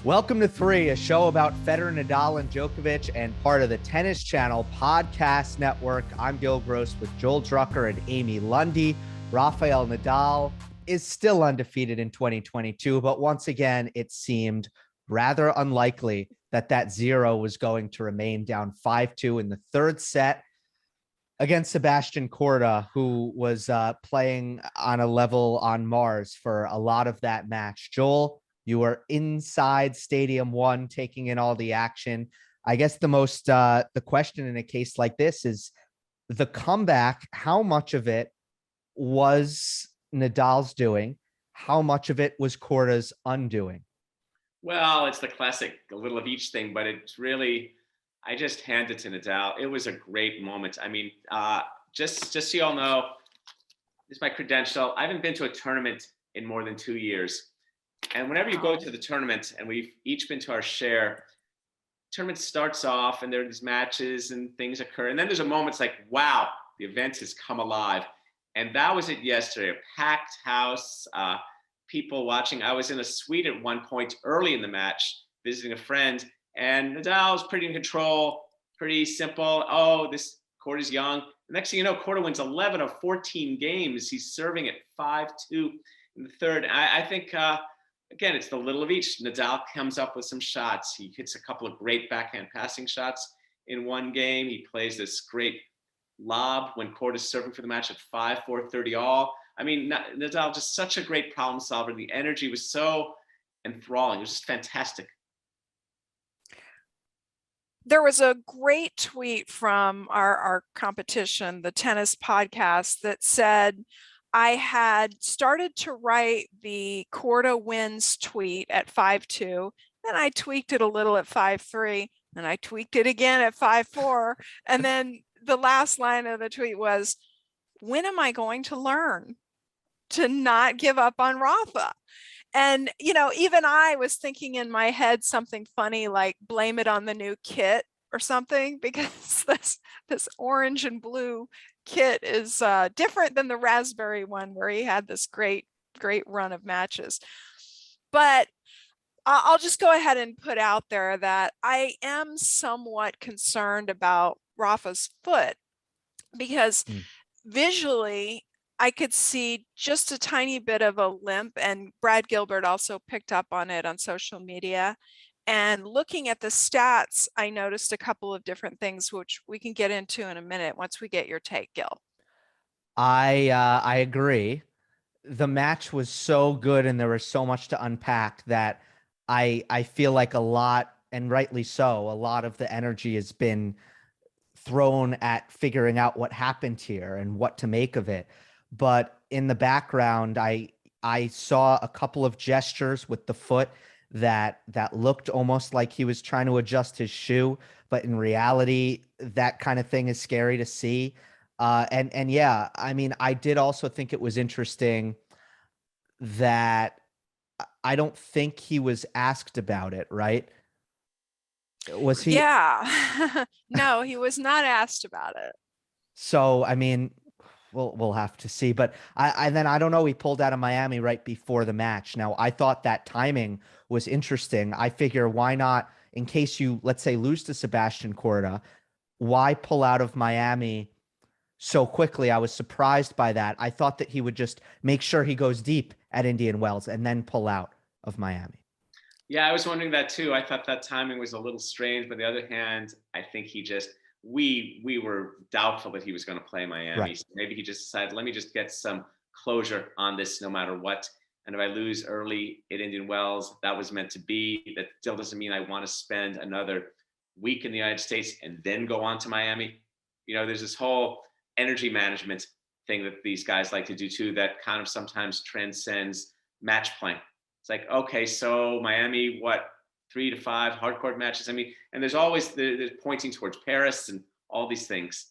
Welcome to Three, a show about Federer, Nadal, and Djokovic, and part of the Tennis Channel podcast network. I'm Gill Gross with Joel Drucker and Amy Lundy. Rafael Nadal is still undefeated in 2022, but once again, it seemed rather unlikely that zero was going to remain down 5-2 in the third set against Sebastian Korda, who was playing on a level on Mars for a lot of that match. Joel, you were inside Stadium 1 taking in all the action. I guess the question in a case like this is the comeback. How much of it was Nadal's doing? How much of it was Korda's undoing? Well, it's the classic, a little of each thing, but it's really, I just hand it to Nadal. It was a great moment. I mean, just so you all know, this is my credential. I haven't been to a tournament in more than 2 years. And whenever you go to the tournament, and we've each been to our share, tournament starts off and there are these matches and things occur. And then there's a moment, it's like, wow, the event has come alive. And that was it yesterday, a packed house, people watching. I was in a suite at one point early in the match, visiting a friend, and Nadal was pretty in control, pretty simple. Oh, this Korda's young. The next thing you know, Korda wins 11 of 14 games. He's serving at 5-2 in the third. I think, again, it's the little of each. Nadal comes up with some shots. He hits a couple of great backhand passing shots in one game. He plays this great lob when Korda's serving for the match at 5-4, 30 all. I mean, Nadal, just such a great problem solver. The energy was so enthralling. It was just fantastic. There was a great tweet from our competition, the tennis podcast, that said, I had started to write the Korda wins tweet at 5-2, then I tweaked it a little at 5-3, and I tweaked it again at 5-4, and then the last line of the tweet was, when am I going to learn to not give up on Rafa? And, you know, even I was thinking in my head something funny like blame it on the new kit or something, because this orange and blue kit is different than the raspberry one where he had this great run of matches. But I'll just go ahead and put out there that I am somewhat concerned about Rafa's foot, because visually I could see just a tiny bit of a limp, and Brad Gilbert also picked up on it on social media. And looking at the stats, I noticed a couple of different things, which we can get into in a minute once we get your take, Gill. I agree. The match was so good and there was so much to unpack that I feel like a lot, and rightly so, a lot of the energy has been thrown at figuring out what happened here and what to make of it. But in the background, I saw a couple of gestures with the foot that looked almost like he was trying to adjust his shoe, but in reality, that kind of thing is scary to see. And yeah, I mean, I did also think it was interesting that I don't think he was asked about it, right? Was he? Yeah. No, he was not asked about it. So, I mean, we'll have to see. But I don't know. He pulled out of Miami right before the match. Now, I thought that timing was interesting. I figure, why not, in case you, let's say, lose to Sebastian Korda, why pull out of Miami so quickly? I was surprised by that. I thought that he would just make sure he goes deep at Indian Wells and then pull out of Miami. Yeah, I was wondering that too. I thought that timing was a little strange, but on the other hand, I think he just, we were doubtful that he was going to play Miami. Right. So maybe he just decided, let me just get some closure on this no matter what. And if I lose early at Indian Wells, that was meant to be. That still doesn't mean I want to spend another week in the United States and then go on to Miami. You know, there's this whole energy management thing that these guys like to do too, that kind of sometimes transcends match playing. It's like, okay, so Miami, what, 3 to 5 hardcourt matches? I mean, and there's always the pointing towards Paris and all these things.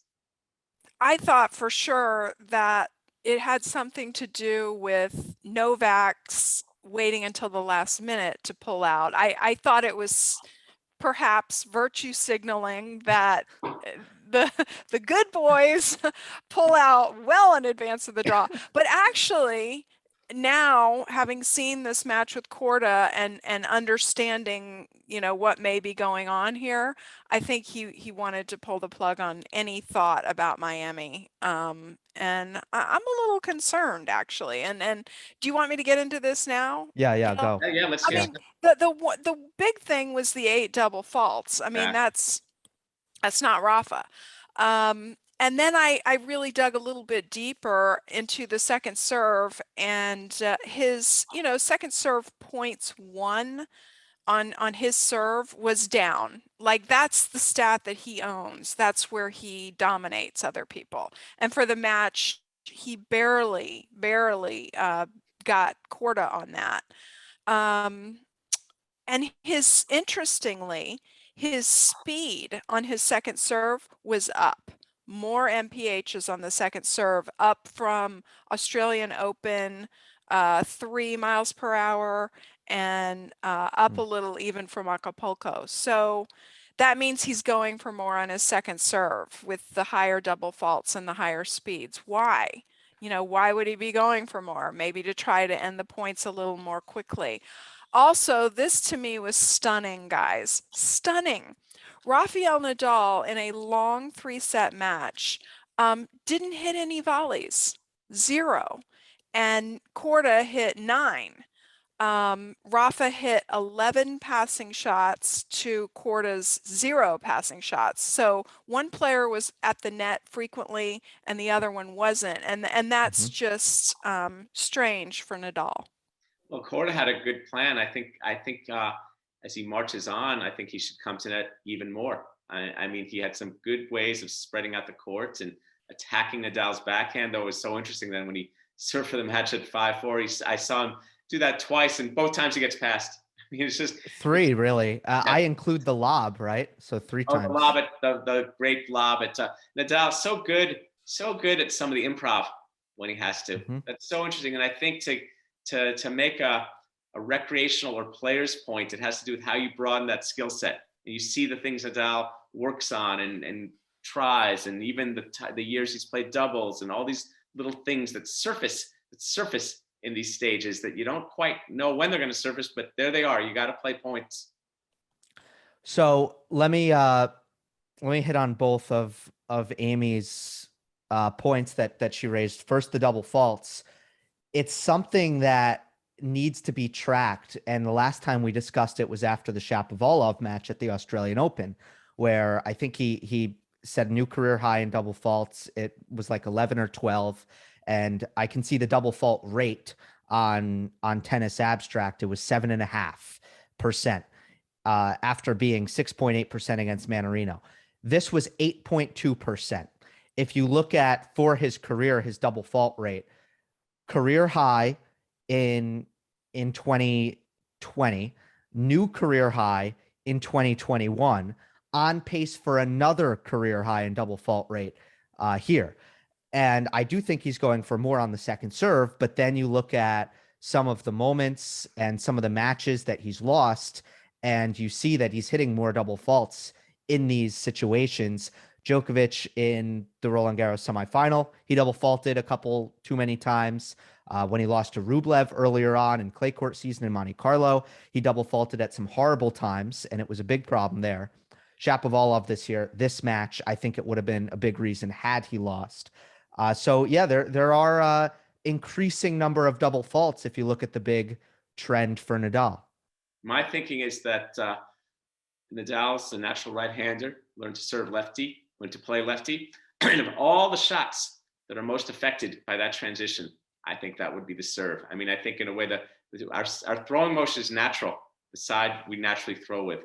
I thought for sure that it had something to do with Novak's waiting until the last minute to pull out. I thought it was perhaps virtue signaling that the good boys pull out well in advance of the draw. But actually, now, having seen this match with Korda and understanding, what may be going on here, I think he wanted to pull the plug on any thought about Miami. And I'm a little concerned, actually. And do you want me to get into this now, Yeah, Gil? go. Yeah, let's I get mean, the big thing was the 8 double faults. I mean, back. that's not Rafa. And then I really dug a little bit deeper into the second serve, and his, second serve points won on his serve was down. Like, that's the stat that he owns. That's where he dominates other people. And for the match, he barely got Korda on that. And interestingly, his speed on his second serve was up. More MPHs on the second serve, up from Australian Open, 3 miles per hour, and up a little even from Acapulco. So that means he's going for more on his second serve with the higher double faults and the higher speeds. Why? Why would he be going for more? Maybe to try to end the points a little more quickly. Also, this to me was stunning, guys. Stunning. Rafael Nadal in a long 3-set match didn't hit any volleys, 0. And Korda hit 9. Rafa hit 11 passing shots to Korda's 0 passing shots. So one player was at the net frequently and the other one wasn't. And that's just strange for Nadal. Well, Korda had a good plan. I think as he marches on, I think he should come to net even more. I mean, he had some good ways of spreading out the court and attacking Nadal's backhand. Though it was so interesting then when he served for the match at 5-4, I saw him do that twice, and both times he gets past. I mean, it's just 3 really. Yeah. I include the lob, right? So 3 times. The lob at the great lob at Nadal. So good at some of the improv when he has to. That's so interesting. And I think to make a recreational or player's point, it has to do with how you broaden that skill set. And you see the things Nadal works on and tries, and even the years he's played doubles and all these little things that surface in these stages that you don't quite know when they're going to surface, but there they are. You got to play points. So let me hit on both of Amy's points that she raised. First, the double faults. It's something that needs to be tracked. And the last time we discussed it was after the Shapovalov match at the Australian Open, where I think he set a new career high in double faults. It was like 11 or 12. And I can see the double fault rate on Tennis Abstract. It was 7.5%. After being 6.8% against Mannarino. This was 8.2%. If you look at, for his career, his double fault rate, career high in 2020, new career high in 2021, on pace for another career high in double fault rate here. And I do think he's going for more on the second serve, but then you look at some of the moments and some of the matches that he's lost, and you see that he's hitting more double faults in these situations. Djokovic in the Roland Garros semifinal, he double faulted a couple too many times. When he lost to Rublev earlier on in clay court season in Monte Carlo, he double faulted at some horrible times, and it was a big problem there. Shapovalov this match, I think it would have been a big reason had he lost. So yeah, there are increasing number of double faults if you look at the big trend for Nadal. My thinking is that Nadal's a natural right-hander, learned to serve lefty, learned to play lefty. And of all the shots that are most affected by that transition, I think that would be the serve. I mean, I think in a way that our throwing motion is natural, the side we naturally throw with.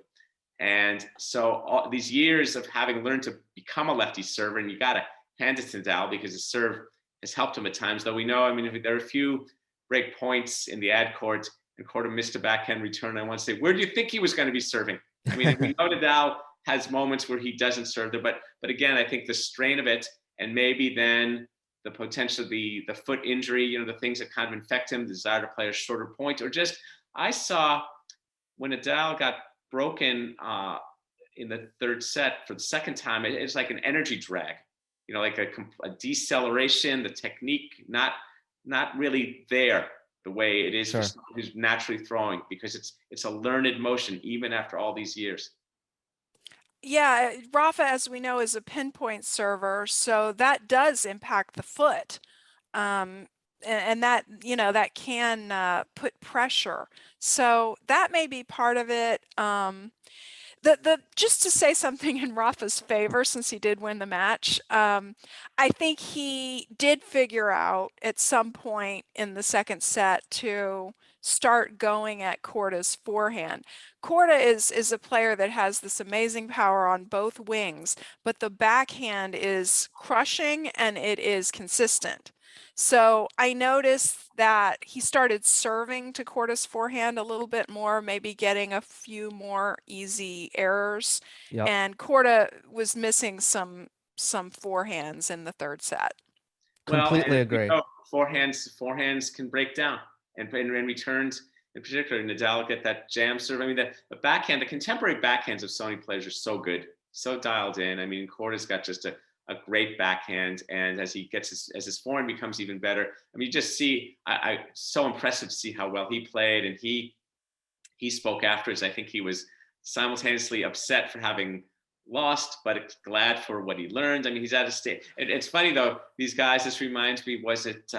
And so all these years of having learned to become a lefty server, and you got to hand it to Nadal because his serve has helped him at times, though we know, I mean, there are a few break points in the ad court, and Korda missed a backhand return. I want to say, where do you think he was going to be serving? I mean, we know Nadal has moments where he doesn't serve there, but again, I think the strain of it, and maybe then the potential, the foot injury, the things that kind of infect him, the desire to play a shorter point, or just, I saw when Nadal got broken in the third set for the second time, it's like an energy drag, like a deceleration, the technique not really there. the way it is for Sure. someone who's naturally throwing, because it's a learned motion even after all these years. Yeah, Rafa, as we know, is a pinpoint server, so that does impact the foot. And that, that can put pressure. So that may be part of it. The just to say something in Rafa's favor, since he did win the match, I think he did figure out at some point in the second set to start going at Korda's forehand. Korda is a player that has this amazing power on both wings, but the backhand is crushing and it is consistent. So I noticed that he started serving to Korda's forehand a little bit more, maybe getting a few more easy errors. Yep. And Korda was missing some forehands in the third set. Completely and, agree. Forehands can break down, and returns in particular, Nadal get that jam serve. I mean, the backhand, the contemporary backhands of so many players are so good, so dialed in. I mean, Korda's got just a great backhand, and as his forehand becomes even better, I mean, you just see, I so impressive to see how well he played, and he spoke afterwards. I think he was simultaneously upset for having lost, but glad for what he learned. I mean, he's at a state. It's funny though, these guys, this reminds me, was it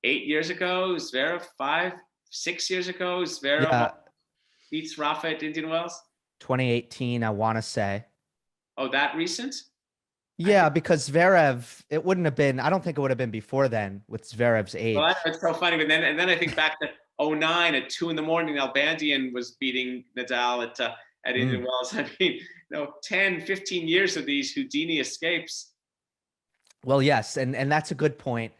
8 years ago, Zverev, 6 years ago, Zverev beats Rafa at Indian Wells? 2018, I want to say. Oh, that recent? Yeah, because Zverev, it wouldn't have been, I don't think it would have been before then with Zverev's age. Well, it's so funny. But then I think back to 2009 at 2 a.m, Albandian was beating Nadal at Indian Wells. I mean, 10, 15 years of these Houdini escapes. Well, yes, and that's a good point,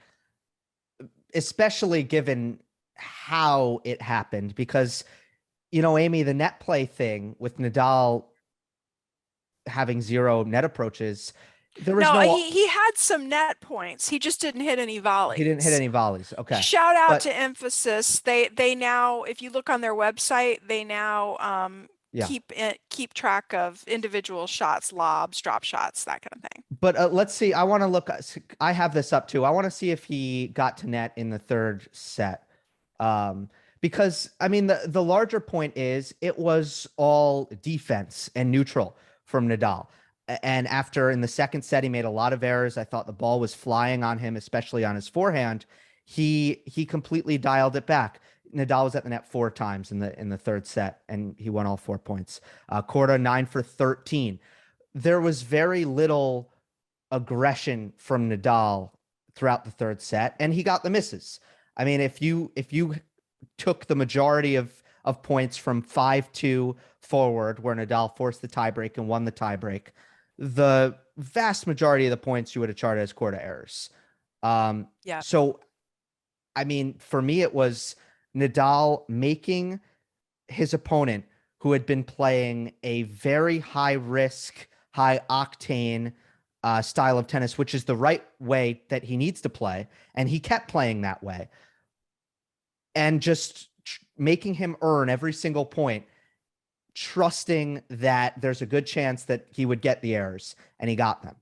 especially given how it happened, because, Amy, the net play thing with Nadal having 0 net approaches, there was he had some net points. He just didn't hit any volleys. He didn't hit any volleys. Okay. Shout out to Emphasis. They now, if you look on their website, they now keep track of individual shots, lobs, drop shots, that kind of thing. But let's see. I want to look. I have this up too. I want to see if he got to net in the third set. Because I mean, the larger point is it was all defense and neutral from Nadal. And after in the second set, he made a lot of errors. I thought the ball was flying on him, especially on his forehand. He completely dialed it back. Nadal was at the net 4 times in the third set, and he won all 4 points. Korda 9 for 13. There was very little aggression from Nadal throughout the third set, and he got the misses. I mean, if you took the majority of points from 5-2 forward, where Nadal forced the tiebreak and won the tiebreak, the vast majority of the points you would have charted as Korda errors. So, I mean, for me, it was Nadal making his opponent, who had been playing a very high risk, high octane style of tennis, which is the right way that he needs to play. And he kept playing that way, and just making him earn every single point, trusting that there's a good chance that he would get the errors, and he got them.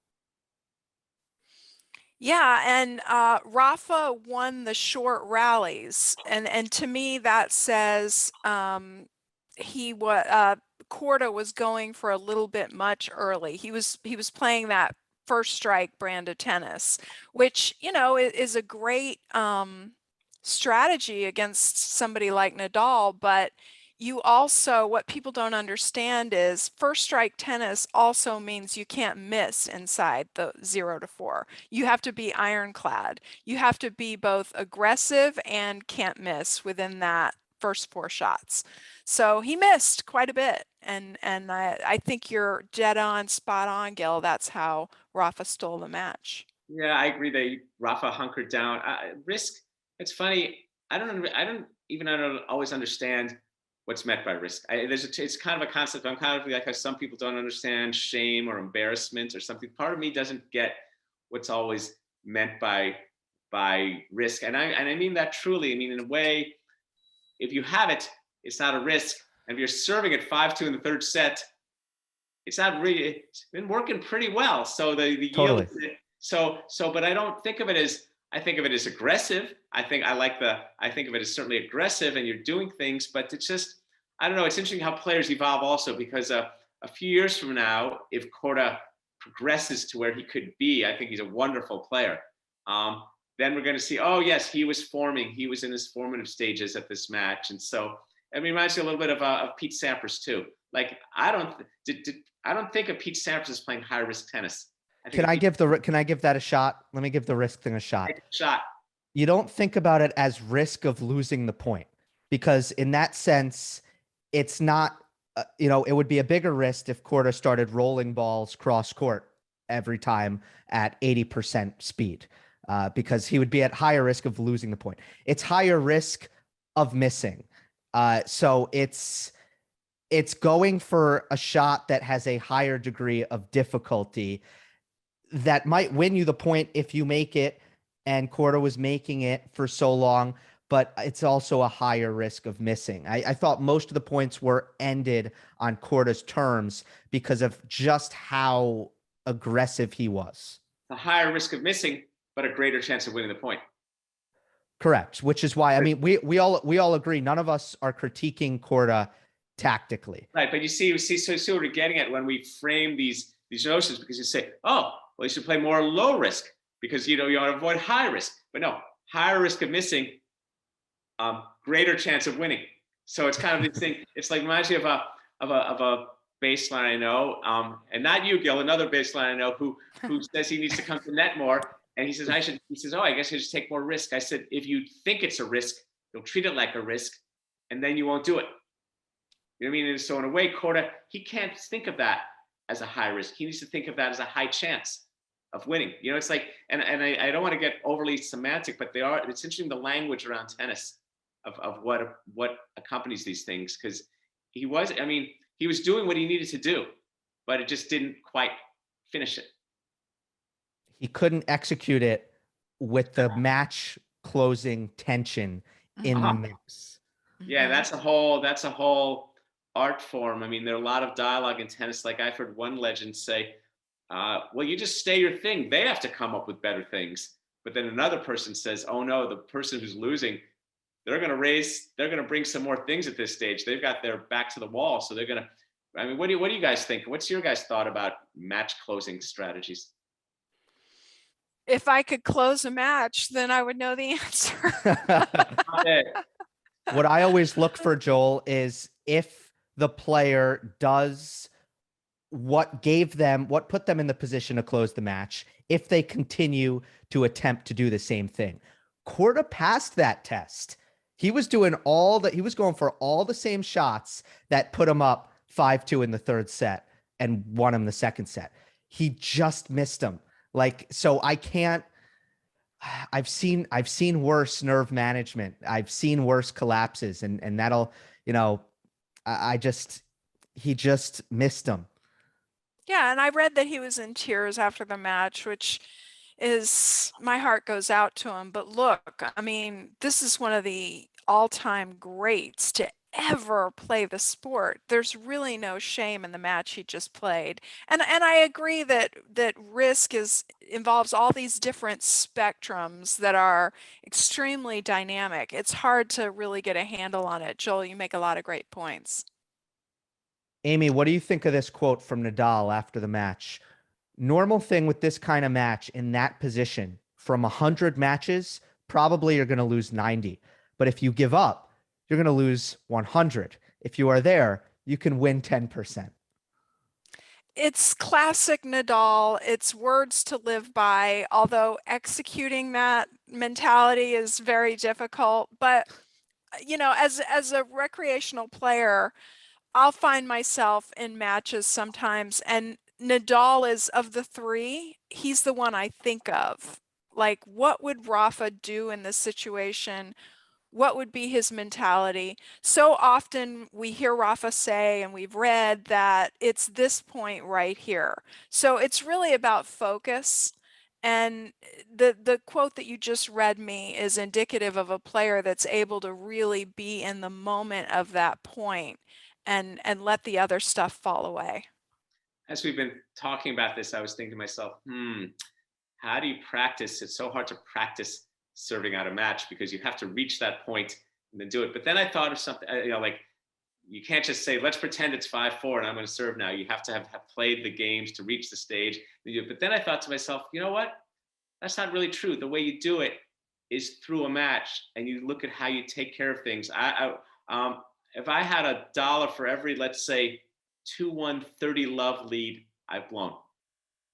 Yeah, and Rafa won the short rallies, and to me that says Korda was going for a little bit much early. He was playing that first strike brand of tennis, which is a great strategy against somebody like Nadal, but you also, what people don't understand is first strike tennis also means you can't miss inside the 0 to 4. You have to be ironclad. You have to be both aggressive and can't miss within that first 4 shots. So he missed quite a bit. And I think you're dead on, spot on, Gill. That's how Rafa stole the match. Yeah, I agree that Rafa hunkered down. Risk, it's funny. I don't always understand what's meant by risk. It's kind of a concept. I'm kind of like how some people don't understand shame or embarrassment or something. Part of me doesn't get what's always meant by risk. And I mean that truly. I mean, in a way, if you have it, it's not a risk. And if you're serving at 5-2 in the third set, it's not really, it's been working pretty well. So the totally. yield, but I don't think of it as, I think of it as aggressive. I think of it as certainly aggressive, and you're doing things, but it's just, I don't know. It's interesting how players evolve also, because a few years from now, if Korda progresses to where he could be, I think he's a wonderful player. Then we're going to see, oh yes, he was in his formative stages at this match. And so it reminds me a little bit of Pete Sampras too. Like, I don't think of Pete Sampras as playing high risk tennis. Can I give that a shot? Let me give the risk thing a shot. Shot. You don't think about it as risk of losing the point, because in that sense, it's not, it would be a bigger risk if Korda started rolling balls cross court every time at 80% speed, because he would be at higher risk of losing the point. It's higher risk of missing. So it's going for a shot that has a higher degree of difficulty that might win you the point if you make it, and Korda was making it for so long, but it's also a higher risk of missing. I thought most of the points were ended on Korda's terms because of just how aggressive he was. A higher risk of missing, but a greater chance of winning the point. Correct, which is why, I mean, we all agree. None of us are critiquing Korda tactically. Right, but you see what we're getting at when we frame these notions, because you say, oh, well, you should play more low risk because you want to avoid high risk. But no, higher risk of missing, greater chance of winning. So it's kind of this thing. It's like, reminds me of a baseline I know, and not you, Gill, another baseline I know who says he needs to come to net more, and he says I guess I should take more risk. I said, if you think it's a risk, you'll treat it like a risk, and then you won't do it. You know what I mean? And so in a way, Korda, he can't think of that as a high risk. He needs to think of that as a high chance of winning. It's like, and I don't want to get overly semantic, but it's interesting, the language around tennis of what accompanies these things, because he was doing what he needed to do, but it just didn't quite finish it. He couldn't execute it with the match closing tension in the mix. Yeah, that's a whole art form. I mean, there are a lot of dialogue in tennis. Like, I've heard one legend say, well, you just stay your thing. They have to come up with better things. But then another person says, oh no, the person who's losing, they're going to bring some more things at this stage. They've got their back to the wall. So they're going to, I mean, what do you guys think? What's your guys' thought about match closing strategies? If I could close a match, then I would know the answer. What I always look for, Joel, is if the player does what put them in the position to close the match, if they continue to attempt to do the same thing. Korda passed that test. He was going for all the same shots that put him up 5-2 in the third set and won him the second set. He just missed him. So I can't, I've seen worse nerve management. I've seen worse collapses, and that'll, he just missed him. Yeah, and I read that he was in tears after the match, which is, my heart goes out to him. But look, I mean, this is one of the all-time greats to ever play the sport. There's really no shame in the match he just played. And I agree that risk involves all these different spectrums that are extremely dynamic. It's hard to really get a handle on it. Joel, you make a lot of great points. Amy, what do you think of this quote from Nadal after the match? Normal thing with this kind of match in that position, from 100 matches, probably you're going to lose 90. But if you give up, you're going to lose 100. If you are there, you can win 10%. It's classic Nadal. It's words to live by, although executing that mentality is very difficult. But, as a recreational player, I'll find myself in matches sometimes, and Nadal is, of the three, he's the one I think of. Like, what would Rafa do in this situation? What would be his mentality? So often we hear Rafa say, and we've read, that it's this point right here. So it's really about focus. And the quote that you just read me is indicative of a player that's able to really be in the moment of that point and let the other stuff fall away. As we've been talking about this, I was thinking to myself, how do you practice? It's so hard to practice serving out a match, because you have to reach that point and then do it. But then I thought of something, like, you can't just say, let's pretend it's 5-4 and I'm going to serve now. You have to have played the games to reach the stage. But then I thought to myself, you know what? That's not really true. The way you do it is through a match, and you look at how you take care of things. If I had $1 for every, let's say, 2-1 30 love lead I've blown,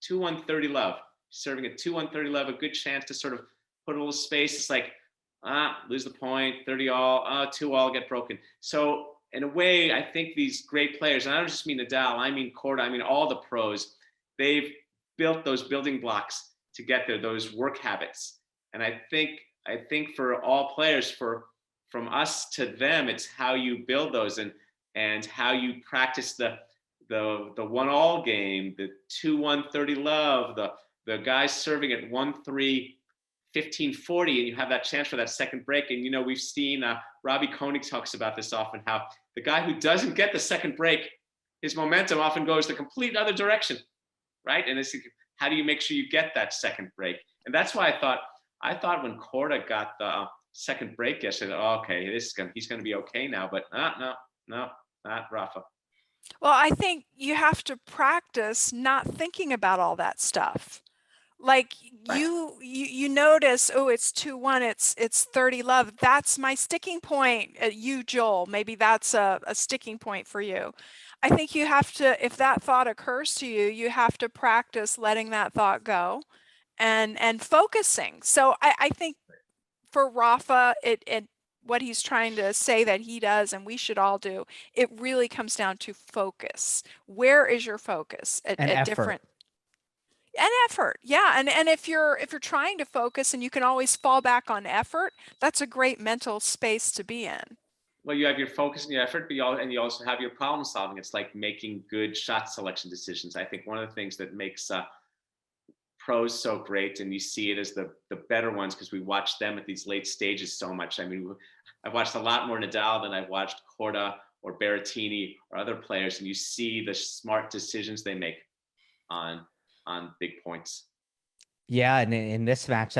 2-1 30 love, serving at 2-1 30 love, a good chance to sort of put a little space. It's like, lose the point, 30 all, 2 all, get broken. So in a way, I think these great players, and I don't just mean Nadal, I mean Korda, I mean all the pros, they've built those building blocks to get there, those work habits. And I think for all players, from us to them, it's how you build those, and how you practice the 1-all game, the 2-1 30 love, the guys serving at 1-3 15-40, and you have that chance for that second break. And we've seen Robbie Koenig talks about this often, how the guy who doesn't get the second break, his momentum often goes the complete other direction, right? And it's, how do you make sure you get that second break? And that's why I thought when Korda got the second break yesterday, okay, he's going to be okay now. But no, not Rafa. Well, I think you have to practice not thinking about all that stuff. Like, Right. you notice, oh, it's 2-1, it's 30 love. That's my sticking point. You, Joel, maybe that's a sticking point for you. I think you have to, if that thought occurs to you, you have to practice letting that thought go and focusing. So I think for Rafa, it what he's trying to say that he does and we should all do, it really comes down to focus. Where is your focus at effort. different and effort? Yeah. And if you're trying to focus and you can always fall back on effort, that's a great mental space to be in. Well, you have your focus and your effort, but you also have your problem solving. It's like making good shot selection decisions. I think one of the things that makes pros so great, and you see it as the better ones, because we watch them at these late stages so much. I mean, I've watched a lot more Nadal than I've watched Korda or Berrettini or other players, and you see the smart decisions they make on big points. Yeah, and in this match,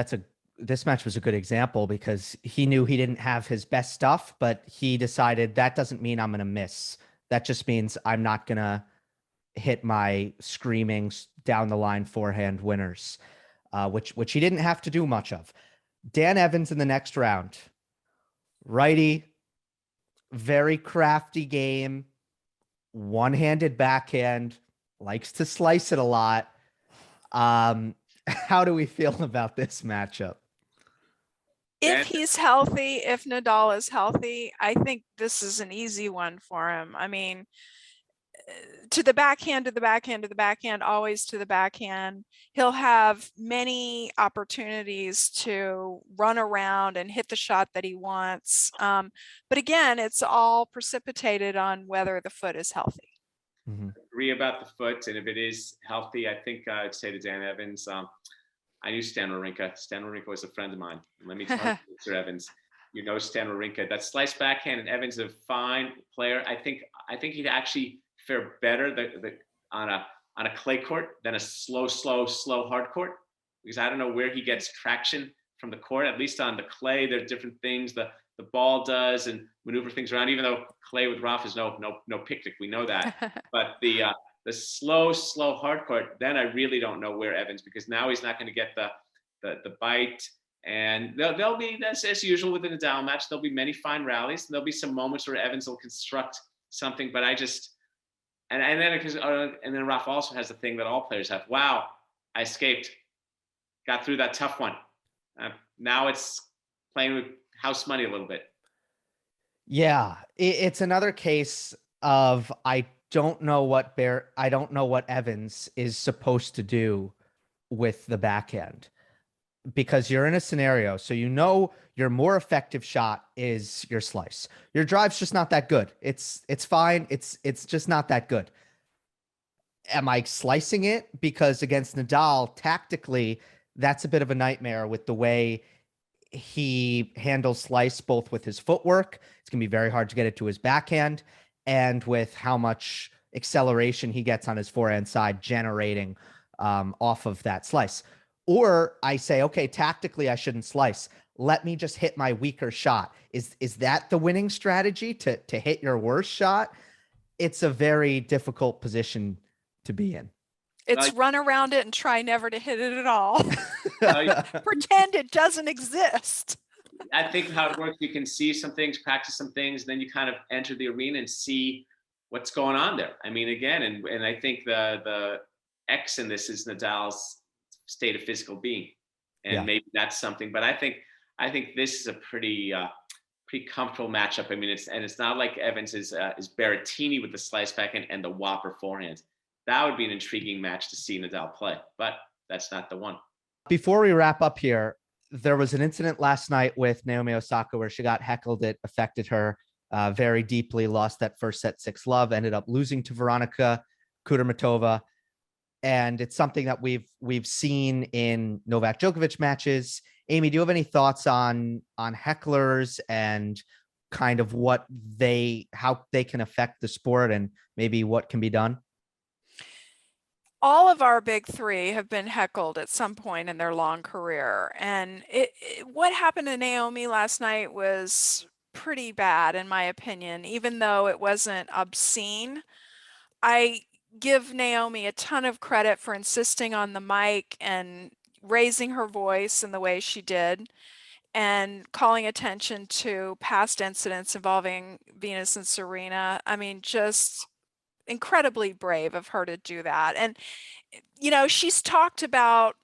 this match was a good example, because he knew he didn't have his best stuff, but he decided that doesn't mean I'm going to miss. That just means I'm not going to hit my screaming down the line forehand winners, which he didn't have to do much of. Dan Evans in the next round, righty, very crafty game, one-handed backhand, likes to slice it a lot. How do we feel about this matchup? If he's healthy, if Nadal is healthy, I think this is an easy one for him. I mean, to the backhand, to the backhand, to the backhand, always to the backhand. He'll have many opportunities to run around and hit the shot that he wants. But again, it's all precipitated on whether the foot is healthy. Mm-hmm. Agree about the foot, and if it is healthy, I think I'd say to Dan Evans, I knew Stan Wawrinka. Stan Wawrinka was a friend of mine. Let me tell you, Mr. Evans, you know Stan Wawrinka. That slice backhand, and Evans is a fine player. I think he'd actually fare better on a clay court than a slow hard court, because I don't know where he gets traction from the court. At least on the clay, there are different things the ball does and maneuver things around. Even though clay with Rafa is no picnic, we know that. But the slow hard court, then I really don't know where Evans, because now he's not going to get the bite. And there'll be, as usual with the Nadal match, there'll be many fine rallies. There'll be some moments where Evans will construct something, but I just. And then Rafa also has the thing that all players have. Wow, I escaped, got through that tough one. Now it's playing with house money a little bit. Yeah, it's another case of I don't know what Evans is supposed to do with the backhand, because you're in a scenario, so your more effective shot is your slice. Your drive's just not that good. It's fine. It's just not that good. Am I slicing it? Because against Nadal, tactically, that's a bit of a nightmare with the way he handles slice, both with his footwork. It's going to be very hard to get it to his backhand, and with how much acceleration he gets on his forehand side generating off of that slice. Or I say, okay, tactically, I shouldn't slice. let me just hit my weaker shot. Is that the winning strategy, to hit your worst shot? It's a very difficult position to be in. It's run around it and try never to hit it at all. Pretend it doesn't exist. I think how it works, you can see some things, practice some things, then you kind of enter the arena and see what's going on there. I mean, again, and I think the X in this is Nadal's state of physical being, and maybe that's something. But I think this is a pretty comfortable matchup. I mean, it's not like Evans is Berrettini with the slice backhand and the whopper forehand. That would be an intriguing match to see Nadal play, but that's not the one. Before we wrap up here, there was an incident last night with Naomi Osaka where she got heckled. It affected her very deeply, lost that first set 6-love, ended up losing to Veronika Kudermetova. And it's something that we've seen in Novak Djokovic matches. Amy, do you have any thoughts on hecklers and kind of how they can affect the sport and maybe what can be done? All of our big three have been heckled at some point in their long career. And what happened to Naomi last night was pretty bad, in my opinion, even though it wasn't obscene. I give Naomi a ton of credit for insisting on the mic and raising her voice in the way she did and calling attention to past incidents involving Venus and Serena. I mean, just incredibly brave of her to do that. And, she's talked about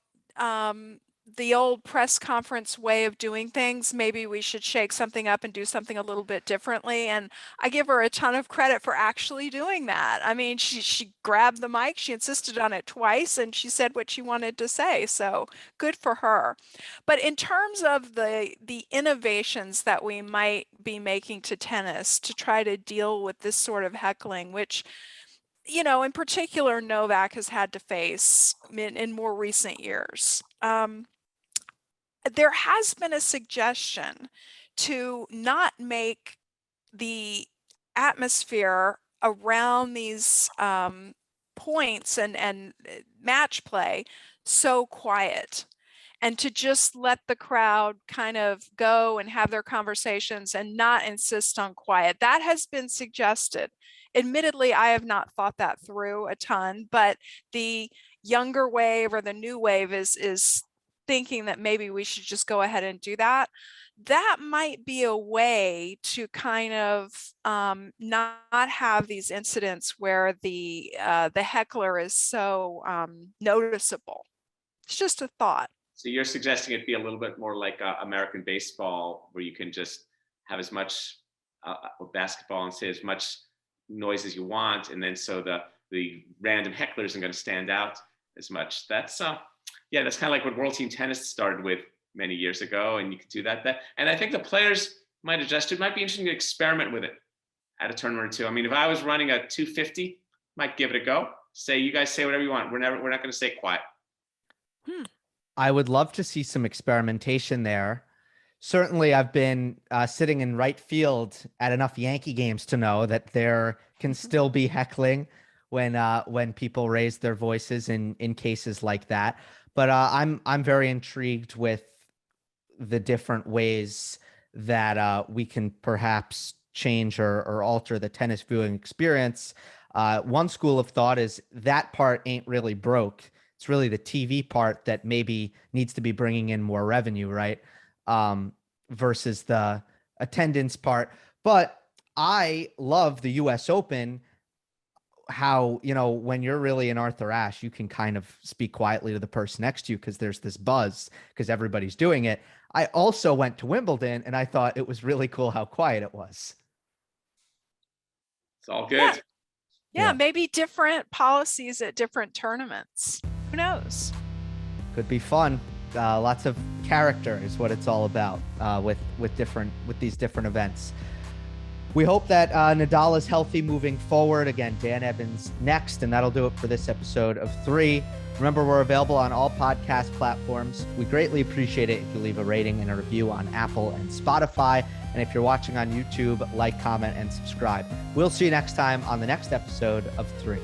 the old press conference way of doing things. Maybe we should shake something up and do something a little bit differently. And I give her a ton of credit for actually doing that. I mean, she grabbed the mic, she insisted on it twice, and she said what she wanted to say. So good for her. But in terms of the innovations that we might be making to tennis to try to deal with this sort of heckling, which in particular, Novak has had to face in more recent years. There has been a suggestion to not make the atmosphere around these points and match play so quiet, and to just let the crowd kind of go and have their conversations and not insist on quiet. That has been suggested. Admittedly, I have not thought that through a ton, but the younger wave or the new wave is thinking that maybe we should just go ahead and do that. That might be a way to kind of not have these incidents where the heckler is so noticeable. It's just a thought. So you're suggesting it be a little bit more like American baseball, where you can just have as much or basketball and say as much noise as you want, and then so the random hecklers aren't going to stand out as much. That's that's kind of like what World Team Tennis started with many years ago, and you could do that. And I think the players might adjust. It might be interesting to experiment with it at a tournament or two. I mean, if I was running a 250, might give it a go. You guys say whatever you want. We're not going to stay quiet. I would love to see some experimentation there. Certainly, I've been sitting in right field at enough Yankee games to know that there can still be heckling when people raise their voices in cases like that. But I'm very intrigued with the different ways that we can perhaps change or alter the tennis viewing experience. One school of thought is that part ain't really broke. It's really the TV part that maybe needs to be bringing in more revenue, right? Versus the attendance part. But I love the US Open, how, when you're really in Arthur Ashe, you can kind of speak quietly to the person next to you because there's this buzz because everybody's doing it. I also went to Wimbledon and I thought it was really cool how quiet it was. It's all good. Yeah, maybe different policies at different tournaments. Who knows? Could be fun. Lots of character is what it's all about with these different events. We hope that Nadal is healthy moving forward. Again, Dan Evans next, and that'll do it for this episode of 3. Remember, we're available on all podcast platforms. We greatly appreciate it if you leave a rating and a review on Apple and Spotify. And if you're watching on YouTube, like, comment, and subscribe. We'll see you next time on the next episode of 3.